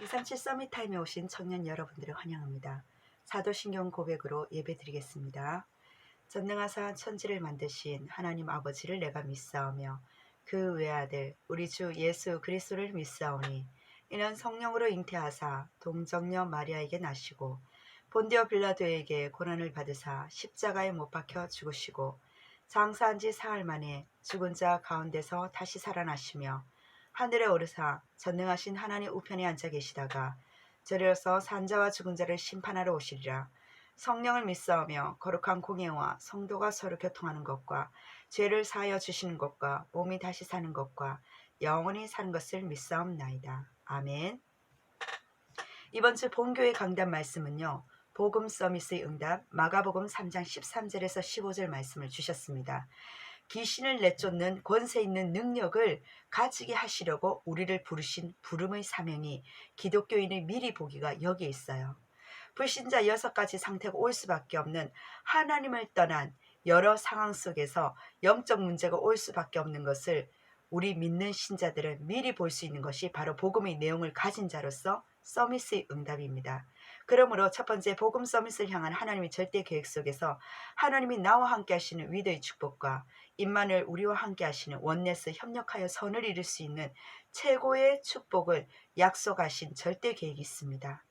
237 서밋타임에 오신 청년 여러분들을 환영합니다. 사도신경 고백으로 예배드리겠습니다. 전능하사 천지를 만드신 하나님 아버지를 내가 믿사오며 그 외아들 우리 주 예수 그리스도를 믿사오니 이는 성령으로 잉태하사 동정녀 마리아에게 나시고 본디오 빌라도에게 고난을 받으사 십자가에 못 박혀 죽으시고 장사한 지 사흘 만에 죽은 자 가운데서 다시 살아나시며 하늘에 오르사 전능하신 하나님 우편에 앉아 계시다가 저리로서 산자와 죽은 자를 심판하러 오시리라. 성령을 믿사오며 거룩한 공예와 성도가 서로 교통하는 것과 죄를 사하여 주시는 것과 몸이 다시 사는 것과 영원히 사는 것을 믿사옵나이다. 아멘. 이번 주 본교회 강단 말씀은요, 복음 서밋의 응답 마가복음 3장 13절에서 15절 말씀을 주셨습니다. 귀신을 내쫓는 권세 있는 능력을 가지게 하시려고 우리를 부르신 부름의 사명이 기독교인의 미리 보기가 여기에 있어요. 불신자 6가지 상태가 올 수밖에 없는 하나님을 떠난 여러 상황 속에서 영적 문제가 올 수밖에 없는 것을 우리 믿는 신자들은 미리 볼 수 있는 것이 바로 복음의 내용을 가진 자로서 서밋의 응답입니다. 그러므로 첫 번째 복음 서밋을 향한 하나님의 절대 계획 속에서 하나님이 나와 함께 하시는 위대의 축복과 임마누엘 우리와 함께 하시는 원네스 협력하여 선을 이룰 수 있는 최고의 축복을 약속하신 절대 계획이 있습니다.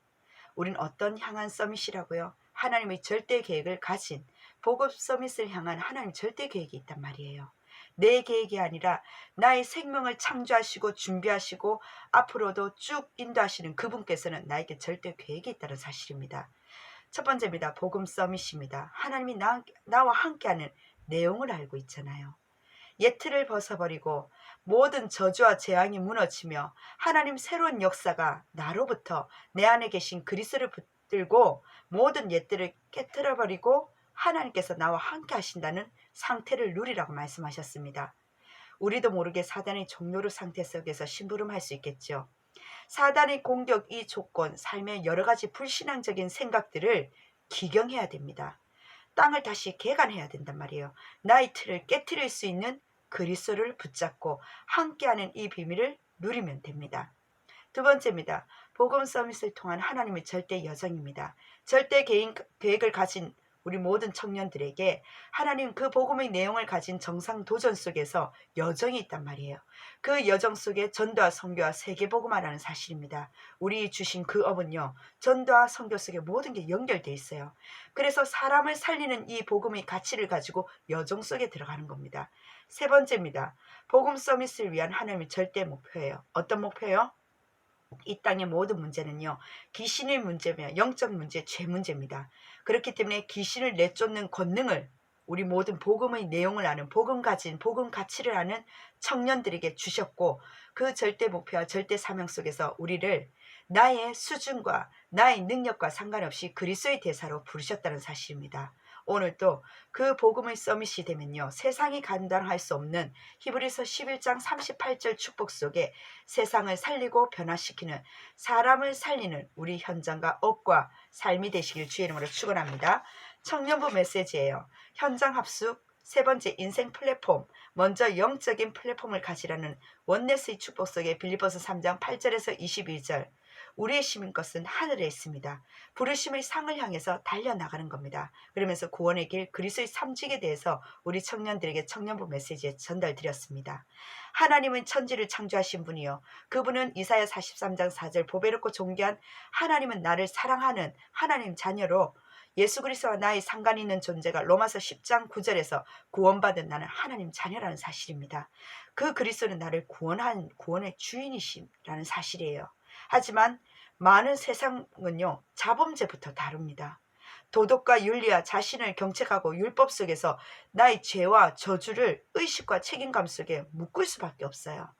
우린 어떤 향한 서밋이라고요? 하나님의 절대 계획을 가진 복음 서밋을 향한 하나님의 절대 계획이 있단 말이에요. 내 계획이 아니라 나의 생명을 창조하시고 준비하시고 앞으로도 쭉 인도하시는 그분께서는 나에게 절대 계획이 있다는 사실입니다. 첫 번째입니다. 복음 서밋입니다. 하나님이 나와 함께하는 내용을 알고 있잖아요. 예틀을 벗어버리고 모든 저주와 재앙이 무너지며 하나님 새로운 역사가 나로부터 내 안에 계신 그리스도를 붙들고 모든 옛들을 깨트려버리고 하나님께서 나와 함께 하신다는 상태를 누리라고 말씀하셨습니다. 우리도 모르게 사단의 종로루 상태 속에서 심부름할 수 있겠죠. 사단의 공격 이 조건, 삶의 여러 가지 불신앙적인 생각들을 기경해야 됩니다. 땅을 다시 개간해야 된단 말이에요. 나의 틀을 깨트릴 수 있는 그리스도를 붙잡고 함께하는 이 비밀을 누리면 됩니다. 두 번째입니다. 복음 서밋을 통한 하나님의 절대 여정입니다. 절대 계획을 가진 우리 모든 청년들에게 하나님 그 복음의 내용을 가진 정상 도전 속에서 여정이 있단 말이에요. 그 여정 속에 전도와 선교와 세계복음화라는 사실입니다. 우리 주신 그 업은요, 전도와 선교 속에 모든 게 연결되어 있어요. 그래서 사람을 살리는 이 복음의 가치를 가지고 여정 속에 들어가는 겁니다. 세 번째입니다. 복음 서밋을 위한 하나님의 절대 목표예요. 어떤 목표예요? 이 땅의 모든 문제는요, 귀신의 문제며 영적 문제, 죄 문제입니다. 그렇기 때문에 귀신을 내쫓는 권능을 우리 모든 복음의 내용을 아는 복음 가진 복음 가치를 아는 청년들에게 주셨고, 그 절대 목표와 절대 사명 속에서 우리를 나의 수준과 나의 능력과 상관없이 그리스도의 대사로 부르셨다는 사실입니다. 오늘도 그 복음의 서밋이 되면요, 세상이 감당할 수 없는 히브리서 11장 38절 축복 속에 세상을 살리고 변화시키는, 사람을 살리는 우리 현장과 업과 삶이 되시길 주의 이름으로 축원합니다. 청년부 메시지예요. 현장 합숙, 세 번째 인생 플랫폼, 먼저 영적인 플랫폼을 가지라는 원네스의 축복 속에 빌립보서 3장 8절에서 22절, 우리의 심은 것은 하늘에 있습니다. 부르심의 상을 향해서 달려나가는 겁니다. 그러면서 구원의 길 그리스도의 삼직에 대해서 우리 청년들에게 청년부 메시지에 전달드렸습니다. 하나님은 천지를 창조하신 분이요, 그분은 이사야 43장 4절 보배롭고 존귀한 하나님은 나를 사랑하는 하나님 자녀로 예수 그리스도와 나의 상관이 있는 존재가 로마서 10장 9절에서 구원받은 나는 하나님 자녀라는 사실입니다. 그 그리스도는 나를 구원한 구원의 주인이시라는 사실이에요. 하지만 많은 세상은요, 자범죄부터 다룹니다. 도덕과 윤리와 자신을 경책하고 율법 속에서 나의 죄와 저주를 의식과 책임감 속에 묶을 수밖에 없어요.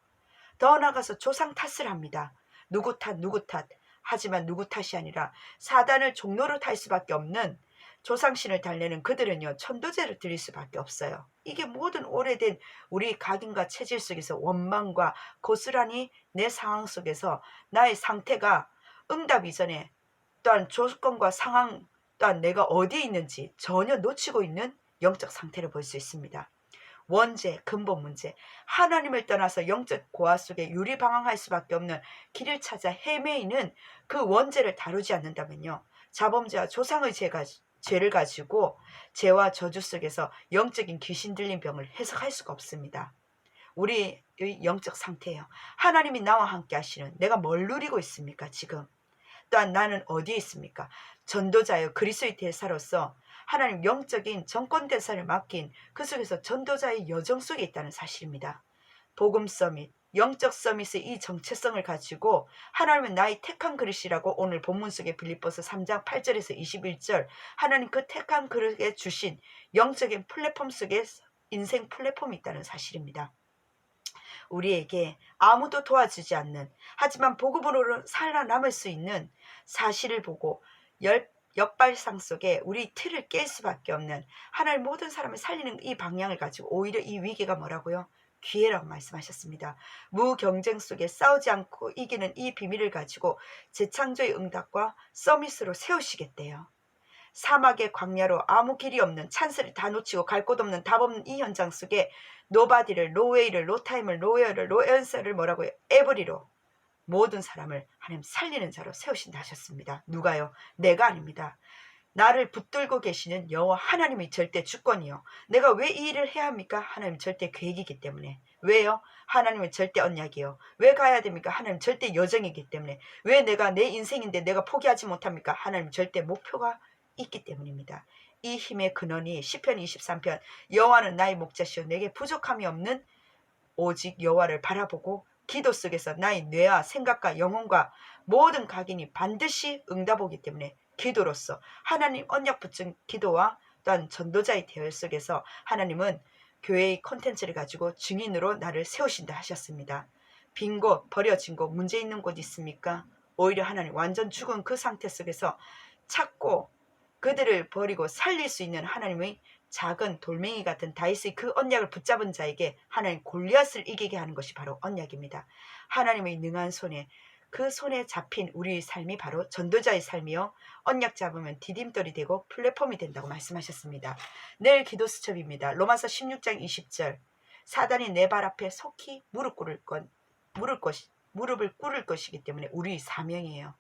더 나아가서 조상 탓을 합니다. 누구 탓 누구 탓. 하지만 누구 탓이 아니라 사단을 종로로 탈 수밖에 없는 조상신을 달래는 그들은요, 천도제를 드릴 수밖에 없어요. 이게 모든 오래된 우리 각인과 체질 속에서 원망과 고스란히 내 상황 속에서 나의 상태가 응답 이전에 또한 조건과 상황 또한 내가 어디에 있는지 전혀 놓치고 있는 영적 상태를 볼 수 있습니다. 원죄, 근본 문제, 하나님을 떠나서 영적 고아 속에 유리방황할 수밖에 없는 길을 찾아 헤매이는 그 원죄를 다루지 않는다면요, 자범죄와 조상의 죄를 가지고 죄와 저주 속에서 영적인 귀신 들린 병을 해석할 수가 없습니다. 우리의 영적 상태예요. 하나님이 나와 함께 하시는, 내가 뭘 누리고 있습니까 지금? 또한 나는 어디에 있습니까? 전도자여 그리스도의 대사로서 하나님 영적인 정권 대사를 맡긴 그 속에서 전도자의 여정 속에 있다는 사실입니다. 복음 서밋, 영적 서밋의 이 정체성을 가지고 하나님은 나의 택한 그릇이라고 오늘 본문 속에 빌립보서 3장 8절에서 21절, 하나님 그 택한 그릇에 주신 영적인 플랫폼 속에 인생 플랫폼이 있다는 사실입니다. 우리에게 아무도 도와주지 않는, 하지만 복음으로 살아남을 수 있는 사실을 보고 역발상 속에 우리 틀을 깰 수밖에 없는, 하나님 모든 사람을 살리는 이 방향을 가지고 오히려 이 위기가 뭐라고요? 기회라고 말씀하셨습니다. 무경쟁 속에 싸우지 않고 이기는 이 비밀을 가지고 재창조의 응답과 서밋으로 세우시겠대요. 사막의 광야로 아무 길이 없는, 찬스를 다 놓치고 갈 곳 없는, 답 없는 이 현장 속에 노바디를, 노웨이를, 노타임을, 노웨어를, 노앤서를 뭐라고 해요? 에브리로 모든 사람을 하나님 살리는 자로 세우신다 하셨습니다. 누가요? 내가 아닙니다. 나를 붙들고 계시는 여호와 하나님의 절대 주권이요. 내가 왜 이 일을 해야 합니까? 하나님 절대 계획이기 때문에. 왜요? 하나님의 절대 언약이요. 왜 가야 됩니까? 하나님 절대 여정이기 때문에. 왜 내가 내 인생인데 내가 포기하지 못합니까? 하나님 절대 목표가 있기 때문입니다. 이 힘의 근원이 시편 23편, 여호와는 나의 목자시오 내게 부족함이 없는, 오직 여호와를 바라보고 기도 속에서 나의 뇌와 생각과 영혼과 모든 각인이 반드시 응답오기 때문에 기도로서 하나님 언약 붙인 기도와 또한 전도자의 대화 속에서 하나님은 교회의 콘텐츠를 가지고 증인으로 나를 세우신다 하셨습니다. 빈 곳, 버려진 곳, 문제 있는 곳 있습니까? 오히려 하나님 완전 죽은 그 상태 속에서 찾고 그들을 버리고 살릴 수 있는 하나님의 작은 돌멩이 같은 다윗의 그 언약을 붙잡은 자에게 하나님 골리앗을 이기게 하는 것이 바로 언약입니다. 하나님의 능한 손에, 그 손에 잡힌 우리의 삶이 바로 전도자의 삶이요, 언약 잡으면 디딤돌이 되고 플랫폼이 된다고 말씀하셨습니다. 내일 기도 수첩입니다. 로마서 16장 20절, 사단이 내 발 앞에 속히 무릎을 꿇을 것이기 때문에 우리의 사명이에요.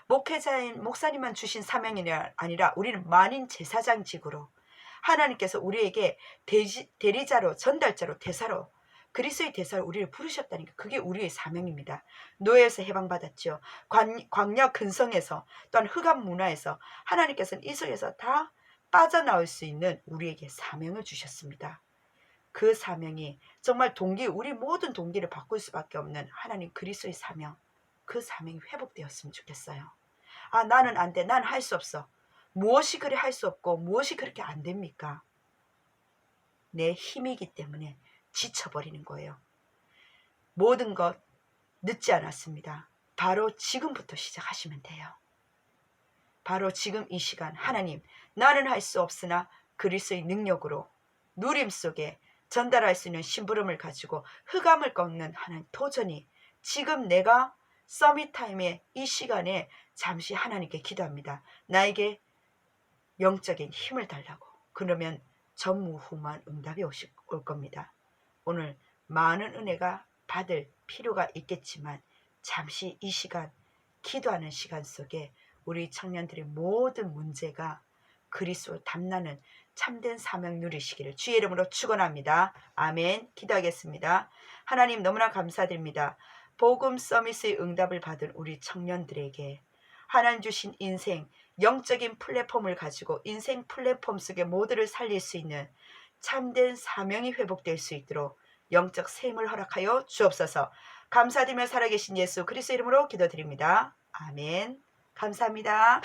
목회자인 목사님만 주신 사명이 아니라 우리는 만인 제사장직으로 하나님께서 우리에게 대리자로, 전달자로, 대사로, 그리스도의 대사로 우리를 부르셨다니까. 그게 우리의 사명입니다. 노예에서 해방받았죠. 광야 근성에서, 또한 흑암 문화에서 하나님께서는 이 속에서 다 빠져나올 수 있는 우리에게 사명을 주셨습니다. 그 사명이 정말 우리 모든 동기를 바꿀 수밖에 없는 하나님 그리스도의 사명, 그 사명이 회복되었으면 좋겠어요. 아, 나는 안 돼, 난 할 수 없어. 무엇이 그래 할 수 없고 무엇이 그렇게 안 됩니까? 내 힘이기 때문에 지쳐버리는 거예요. 모든 것 늦지 않았습니다. 바로 지금부터 시작하시면 돼요. 바로 지금 이 시간 하나님, 나는 할 수 없으나 그리스도의 능력으로 누림 속에 전달할 수 있는 심부름을 가지고 흑암을 꺾는 하나님 도전이, 지금 내가 서밋타임의 이 시간에 잠시 하나님께 기도합니다. 나에게 영적인 힘을 달라고. 그러면 전무후무한 응답이 올 겁니다. 오늘 많은 은혜가 받을 필요가 있겠지만 잠시 이 시간, 기도하는 시간 속에 우리 청년들의 모든 문제가 그리스도 탐나는 참된 사명 누리시기를 주의 이름으로 축원합니다. 아멘. 기도하겠습니다. 하나님 너무나 감사드립니다. 복음 서밋의 응답을 받은 우리 청년들에게 하나님 주신 인생, 영적인 플랫폼을 가지고 인생 플랫폼 속에 모두를 살릴 수 있는 참된 사명이 회복될 수 있도록 영적 셈을 허락하여 주옵소서. 감사드리며 살아계신 예수 그리스도 이름으로 기도드립니다. 아멘. 감사합니다.